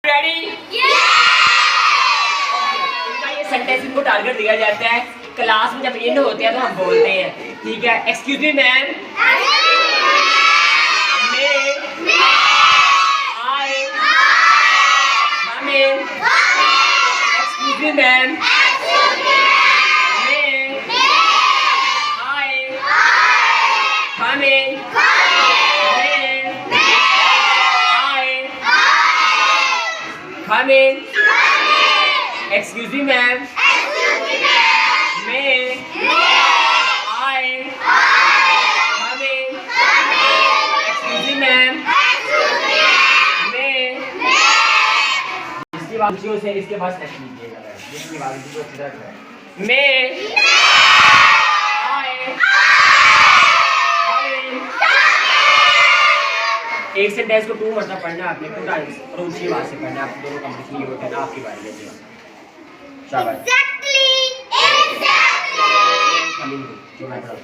Ready? इनका ये sentence इनको टारगेट दिया जाता है क्लास में, जब इन होते हैं तो हम बोलते हैं, ठीक है? Excuse me ma'am, excuse me ma'am, Come in. Excuse me, ma'am. May I come in? Excuse me, ma'am. May इसकी बात से इसके पास नहीं लीजिएगा, जिसकी बात को अच्छी तरह करें। May I एक सेंटेंस को 2 मतलब पढ़ना है आपने, 2 टाइम्स और ऊंची आवाज से पढ़ना है। आप दोनों कंप्लीट नहीं होते ना, आपकी बारी है। शाबाश। कमिंग जो मैं पढ़ा हूं।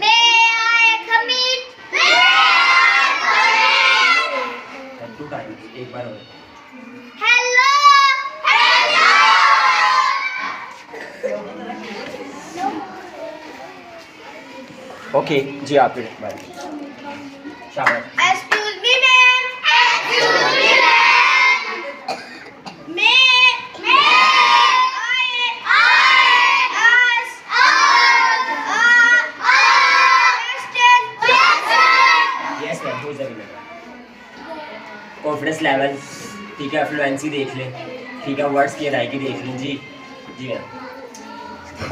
May I come in? 2 times एक बार और। Hello. ओके जी, आपकी बारी। शाबाश। Excuse me, ma'am. May yes ma'am, हो जाएगा। कॉन्फिडेंस लेवल, ठीक है? फ्लुएंसी देख लें, ठीक है? वर्ड्स की अदायगी देख लें। जी जी मैम।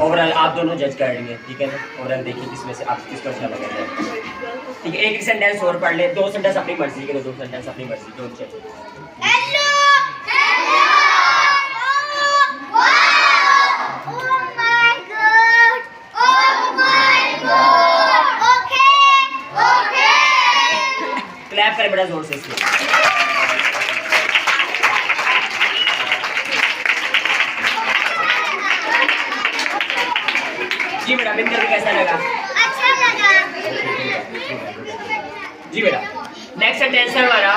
ओवरऑल आप दोनों जज कर लेंगे, ठीक है ना? ओवरऑल देखिए किसमें से आप किसको अच्छा लगा है, ठीक है? एक सेंटेंस और पढ़ ले, 2 सेंटेंस अपनी मर्जी के, 2 सेंटेंस अपनी मर्जी के। Hello. क्लैप करें बड़ा जोर से इसमें। जी बेटा, इंटरव्यू कैसा लगा? अच्छा लगा। जी बेटा, नेक्स्ट सेंटेंस है हमारा